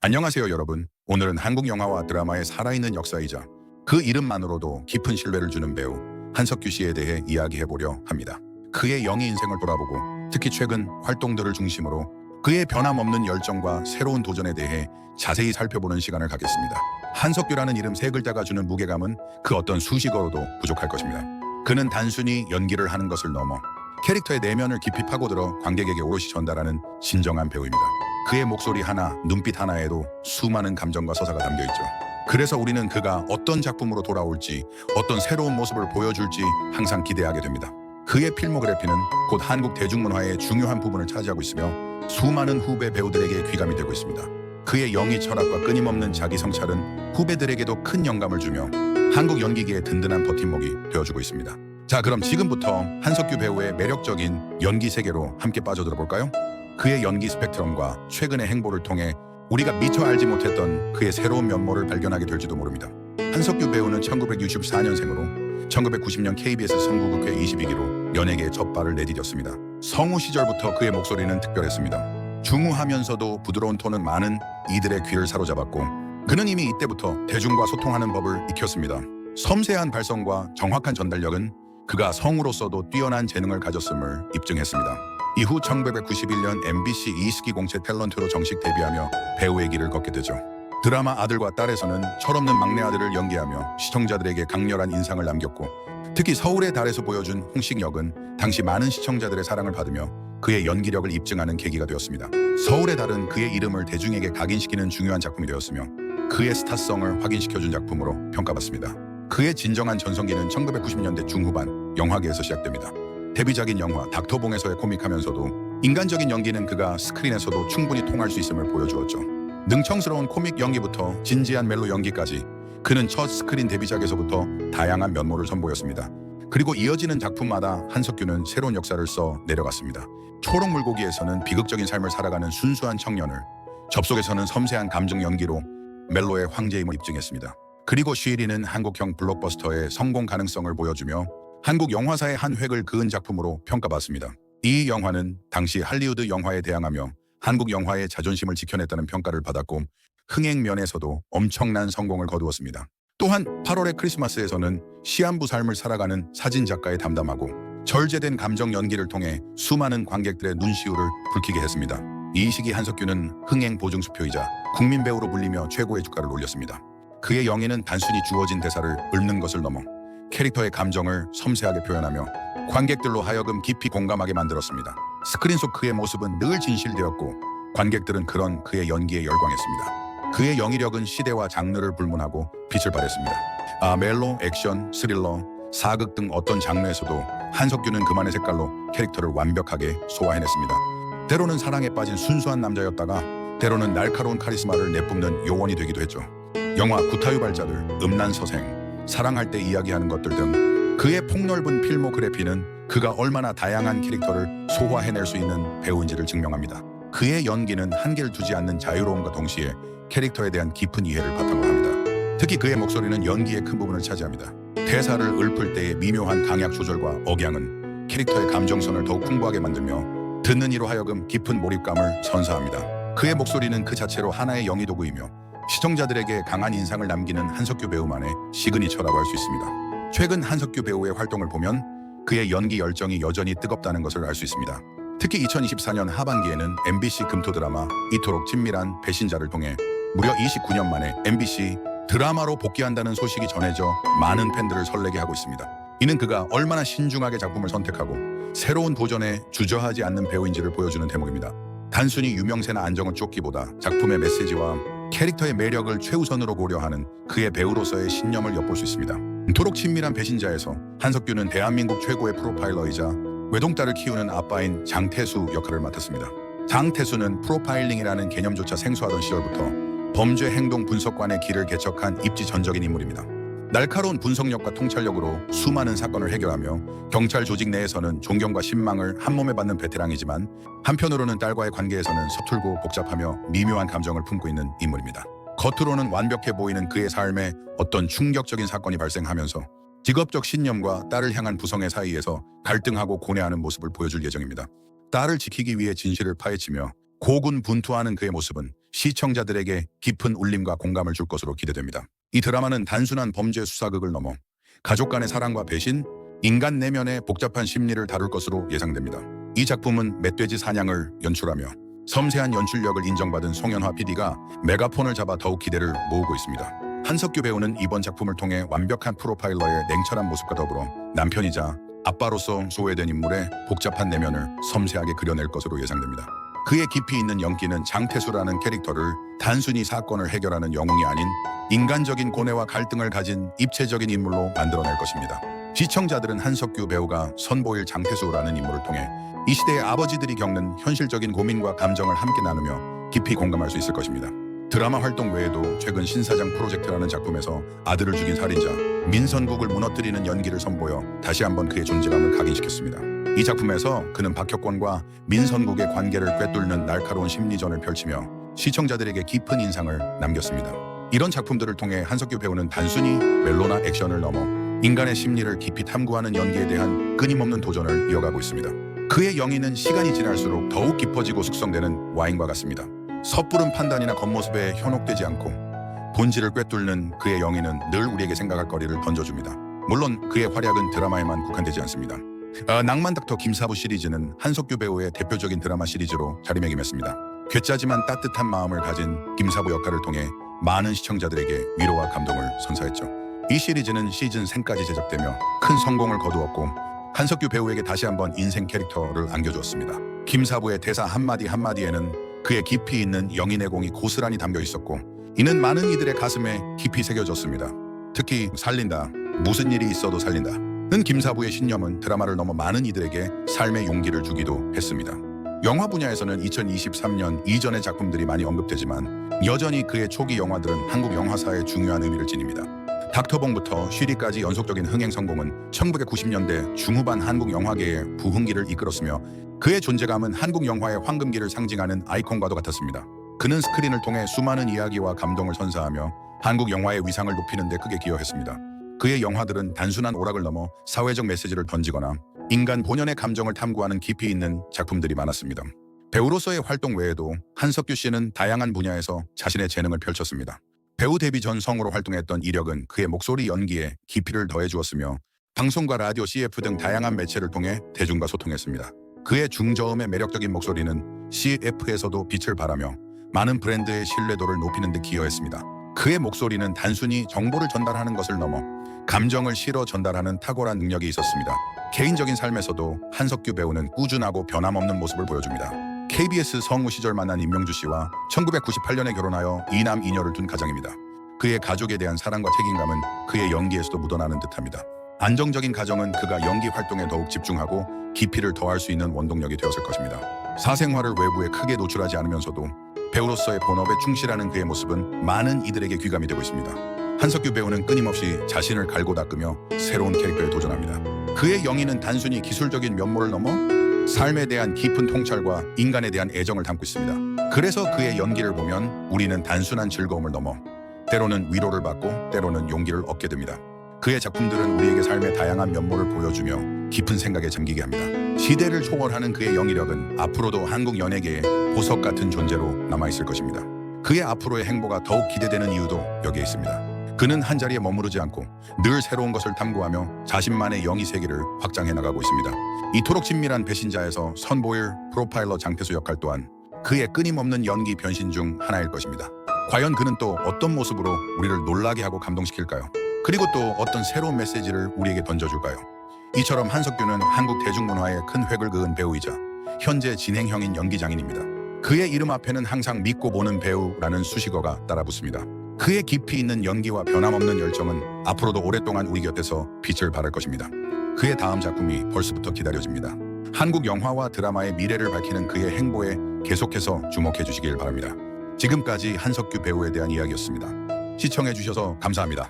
안녕하세요 여러분. 오늘은 한국 영화와 드라마의 살아있는 역사이자 그 이름만으로도 깊은 신뢰를 주는 배우 한석규 씨에 대해 이야기해보려 합니다. 그의 영희 인생을 돌아보고 특히 최근 활동들을 중심으로 그의 변함없는 열정과 새로운 도전에 대해 자세히 살펴보는 시간을 갖겠습니다. 한석규라는 이름 세 글자가 주는 무게감은 그 어떤 수식어로도 부족할 것입니다. 그는 단순히 연기를 하는 것을 넘어 캐릭터의 내면을 깊이 파고들어 관객에게 오롯이 전달하는 진정한 배우입니다. 그의 목소리 하나, 눈빛 하나에도 수많은 감정과 서사가 담겨있죠. 그래서 우리는 그가 어떤 작품으로 돌아올지, 어떤 새로운 모습을 보여줄지 항상 기대하게 됩니다. 그의 필모그래피는 곧 한국 대중문화의 중요한 부분을 차지하고 있으며 수많은 후배 배우들에게 귀감이 되고 있습니다. 그의 영희 철학과 끊임없는 자기 성찰은 후배들에게도 큰 영감을 주며 한국 연기계의 든든한 버팀목이 되어주고 있습니다. 자, 그럼 지금부터 한석규 배우의 매력적인 연기 세계로 함께 빠져들어 볼까요? 그의 연기 스펙트럼과 최근의 행보를 통해 우리가 미처 알지 못했던 그의 새로운 면모를 발견하게 될지도 모릅니다. 한석규 배우는 1964년생으로 1990년 KBS 성국극회 22기로 연예계에 첫 발을 내디뎠습니다. 성우 시절부터 그의 목소리는 특별했습니다. 중후하면서도 부드러운 톤은 많은 이들의 귀를 사로잡았고 그는 이미 이때부터 대중과 소통하는 법을 익혔습니다. 섬세한 발성과 정확한 전달력은 그가 성우로서도 뛰어난 재능을 가졌음을 입증했습니다. 이후 1991년 MBC 이시기 공채 탤런트로 정식 데뷔하며 배우의 길을 걷게 되죠. 드라마 아들과 딸에서는 철없는 막내 아들을 연기하며 시청자들에게 강렬한 인상을 남겼고 특히 서울의 달에서 보여준 홍식 역은 당시 많은 시청자들의 사랑을 받으며 그의 연기력을 입증하는 계기가 되었습니다. 서울의 달은 그의 이름을 대중에게 각인시키는 중요한 작품이 되었으며 그의 스타성을 확인시켜준 작품으로 평가받습니다. 그의 진정한 전성기는 1990년대 중후반 영화계에서 시작됩니다. 데뷔작인 영화 닥터봉에서의 코믹하면서도 인간적인 연기는 그가 스크린에서도 충분히 통할 수 있음을 보여주었죠. 능청스러운 코믹 연기부터 진지한 멜로 연기까지 그는 첫 스크린 데뷔작에서부터 다양한 면모를 선보였습니다. 그리고 이어지는 작품마다 한석규는 새로운 역사를 써 내려갔습니다. 초록물고기에서는 비극적인 삶을 살아가는 순수한 청년을, 접속에서는 섬세한 감정 연기로 멜로의 황제임을 입증했습니다. 그리고 쉬리는 한국형 블록버스터의 성공 가능성을 보여주며 한국 영화사의 한 획을 그은 작품으로 평가받습니다. 이 영화는 당시 할리우드 영화에 대항하며 한국 영화의 자존심을 지켜냈다는 평가를 받았고 흥행 면에서도 엄청난 성공을 거두었습니다. 또한 8월의 크리스마스에서는 시한부 삶을 살아가는 사진작가의 담담하고 절제된 감정 연기를 통해 수많은 관객들의 눈시울을 붉히게 했습니다. 이 시기 한석규는 흥행 보증수표이자 국민 배우로 불리며 최고의 주가를 올렸습니다. 그의 영예는 단순히 주어진 대사를 읊는 것을 넘어 캐릭터의 감정을 섬세하게 표현하며 관객들로 하여금 깊이 공감하게 만들었습니다. 스크린 속 그의 모습은 늘 진실되었고 관객들은 그런 그의 연기에 열광했습니다. 그의 연기력은 시대와 장르를 불문하고 빛을 발했습니다. 멜로, 액션, 스릴러, 사극 등 어떤 장르에서도 한석규는 그만의 색깔로 캐릭터를 완벽하게 소화해냈습니다. 때로는 사랑에 빠진 순수한 남자였다가 때로는 날카로운 카리스마를 내뿜는 요원이 되기도 했죠. 영화 구타유발자들, 음란서생, 사랑할 때 이야기하는 것들 등 그의 폭넓은 필모그래피는 그가 얼마나 다양한 캐릭터를 소화해낼 수 있는 배우인지를 증명합니다. 그의 연기는 한계를 두지 않는 자유로움과 동시에 캐릭터에 대한 깊은 이해를 바탕으로 합니다. 특히 그의 목소리는 연기의 큰 부분을 차지합니다. 대사를 읊을 때의 미묘한 강약 조절과 억양은 캐릭터의 감정선을 더욱 풍부하게 만들며 듣는 이로 하여금 깊은 몰입감을 선사합니다. 그의 목소리는 그 자체로 하나의 연기 도구이며 시청자들에게 강한 인상을 남기는 한석규 배우만의 시그니처라고 할 수 있습니다. 최근 한석규 배우의 활동을 보면 그의 연기 열정이 여전히 뜨겁다는 것을 알 수 있습니다. 특히 2024년 하반기에는 MBC 금토 드라마 이토록 친밀한 배신자를 통해 무려 29년 만에 MBC 드라마로 복귀한다는 소식이 전해져 많은 팬들을 설레게 하고 있습니다. 이는 그가 얼마나 신중하게 작품을 선택하고 새로운 도전에 주저하지 않는 배우인지를 보여주는 대목입니다. 단순히 유명세나 안정을 쫓기보다 작품의 메시지와 캐릭터의 매력을 최우선으로 고려하는 그의 배우로서의 신념을 엿볼 수 있습니다. 이토록 친밀한 배신자에서 한석규는 대한민국 최고의 프로파일러이자 외동딸을 키우는 아빠인 장태수 역할을 맡았습니다. 장태수는 프로파일링이라는 개념조차 생소하던 시절부터 범죄 행동 분석관의 길을 개척한 입지전적인 인물입니다. 날카로운 분석력과 통찰력으로 수많은 사건을 해결하며 경찰 조직 내에서는 존경과 신망을 한몸에 받는 베테랑이지만 한편으로는 딸과의 관계에서는 서툴고 복잡하며 미묘한 감정을 품고 있는 인물입니다. 겉으로는 완벽해 보이는 그의 삶에 어떤 충격적인 사건이 발생하면서 직업적 신념과 딸을 향한 부성애 사이에서 갈등하고 고뇌하는 모습을 보여줄 예정입니다. 딸을 지키기 위해 진실을 파헤치며 고군분투하는 그의 모습은 시청자들에게 깊은 울림과 공감을 줄 것으로 기대됩니다. 이 드라마는 단순한 범죄 수사극을 넘어 가족 간의 사랑과 배신, 인간 내면의 복잡한 심리를 다룰 것으로 예상됩니다. 이 작품은 멧돼지 사냥을 연출하며 섬세한 연출력을 인정받은 송현화 PD가 메가폰을 잡아 더욱 기대를 모으고 있습니다. 한석규 배우는 이번 작품을 통해 완벽한 프로파일러의 냉철한 모습과 더불어 남편이자 아빠로서 소외된 인물의 복잡한 내면을 섬세하게 그려낼 것으로 예상됩니다. 그의 깊이 있는 연기는 장태수라는 캐릭터를 단순히 사건을 해결하는 영웅이 아닌 인간적인 고뇌와 갈등을 가진 입체적인 인물로 만들어낼 것입니다. 시청자들은 한석규 배우가 선보일 장태수라는 인물을 통해 이 시대의 아버지들이 겪는 현실적인 고민과 감정을 함께 나누며 깊이 공감할 수 있을 것입니다. 드라마 활동 외에도 최근 신사장 프로젝트라는 작품에서 아들을 죽인 살인자 민선국을 무너뜨리는 연기를 선보여 다시 한번 그의 존재감을 각인시켰습니다. 이 작품에서 그는 박혁권과 민선국의 관계를 꿰뚫는 날카로운 심리전을 펼치며 시청자들에게 깊은 인상을 남겼습니다. 이런 작품들을 통해 한석규 배우는 단순히 멜로나 액션을 넘어 인간의 심리를 깊이 탐구하는 연기에 대한 끊임없는 도전을 이어가고 있습니다. 그의 영인은 시간이 지날수록 더욱 깊어지고 숙성되는 와인과 같습니다. 섣부른 판단이나 겉모습에 현혹되지 않고 본질을 꿰뚫는 그의 영인은 늘 우리에게 생각할 거리를 던져줍니다. 물론 그의 활약은 드라마에만 국한되지 않습니다. 낭만 닥터 김사부 시리즈는 한석규 배우의 대표적인 드라마 시리즈로 자리매김했습니다. 괴짜지만 따뜻한 마음을 가진 김사부 역할을 통해 많은 시청자들에게 위로와 감동을 선사했죠. 이 시리즈는 시즌 3까지 제작되며 큰 성공을 거두었고 한석규 배우에게 다시 한번 인생 캐릭터를 안겨주었습니다. 김사부의 대사 한마디 한마디에는 그의 깊이 있는 영인의 공이 고스란히 담겨 있었고 이는 많은 이들의 가슴에 깊이 새겨졌습니다. 특히 살린다, 무슨 일이 있어도 살린다 는 김사부의 신념은 드라마를 넘어 많은 이들에게 삶의 용기를 주기도 했습니다. 영화 분야에서는 2023년 이전의 작품들이 많이 언급되지만 여전히 그의 초기 영화들은 한국 영화사에 중요한 의미를 지닙니다. 닥터봉부터 쉬리까지 연속적인 흥행 성공은 1990년대 중후반 한국 영화계의 부흥기를 이끌었으며 그의 존재감은 한국 영화의 황금기를 상징하는 아이콘과도 같았습니다. 그는 스크린을 통해 수많은 이야기와 감동을 선사하며 한국 영화의 위상을 높이는 데 크게 기여했습니다. 그의 영화들은 단순한 오락을 넘어 사회적 메시지를 던지거나 인간 본연의 감정을 탐구하는 깊이 있는 작품들이 많았습니다. 배우로서의 활동 외에도 한석규 씨는 다양한 분야에서 자신의 재능을 펼쳤습니다. 배우 데뷔 전 성우로 활동했던 이력은 그의 목소리 연기에 깊이를 더해주었으며 방송과 라디오, CF 등 다양한 매체를 통해 대중과 소통했습니다. 그의 중저음의 매력적인 목소리는 CF에서도 빛을 발하며 많은 브랜드의 신뢰도를 높이는 데 기여했습니다. 그의 목소리는 단순히 정보를 전달하는 것을 넘어 감정을 실어 전달하는 탁월한 능력이 있었습니다. 개인적인 삶에서도 한석규 배우는 꾸준하고 변함없는 모습을 보여줍니다. KBS 성우 시절 만난 임명주 씨와 1998년에 결혼하여 2남 2녀를 둔 가정입니다. 그의 가족에 대한 사랑과 책임감은 그의 연기에서도 묻어나는 듯합니다. 안정적인 가정은 그가 연기 활동에 더욱 집중하고 깊이를 더할 수 있는 원동력이 되었을 것입니다. 사생활을 외부에 크게 노출하지 않으면서도 배우로서의 본업에 충실하는 그의 모습은 많은 이들에게 귀감이 되고 있습니다. 한석규 배우는 끊임없이 자신을 갈고 닦으며 새로운 캐릭터에 도전합니다. 그의 영인은 단순히 기술적인 면모를 넘어 삶에 대한 깊은 통찰과 인간에 대한 애정을 담고 있습니다. 그래서 그의 연기를 보면 우리는 단순한 즐거움을 넘어 때로는 위로를 받고 때로는 용기를 얻게 됩니다. 그의 작품들은 우리에게 삶의 다양한 면모를 보여주며 깊은 생각에 잠기게 합니다. 시대를 초월하는 그의 영위력은 앞으로도 한국 연예계의 보석 같은 존재로 남아있을 것입니다. 그의 앞으로의 행보가 더욱 기대되는 이유도 여기에 있습니다. 그는 한자리에 머무르지 않고 늘 새로운 것을 탐구하며 자신만의 영희 세계를 확장해 나가고 있습니다. 이토록 친밀한 배신자에서 선보일 프로파일러 장태수 역할 또한 그의 끊임없는 연기 변신 중 하나일 것입니다. 과연 그는 또 어떤 모습으로 우리를 놀라게 하고 감동시킬까요? 그리고 또 어떤 새로운 메시지를 우리에게 던져줄까요? 이처럼 한석규는 한국 대중문화에 큰 획을 그은 배우이자 현재 진행형인 연기장인입니다. 그의 이름 앞에는 항상 믿고 보는 배우라는 수식어가 따라붙습니다. 그의 깊이 있는 연기와 변함없는 열정은 앞으로도 오랫동안 우리 곁에서 빛을 발할 것입니다. 그의 다음 작품이 벌써부터 기다려집니다. 한국 영화와 드라마의 미래를 밝히는 그의 행보에 계속해서 주목해 주시길 바랍니다. 지금까지 한석규 배우에 대한 이야기였습니다. 시청해 주셔서 감사합니다.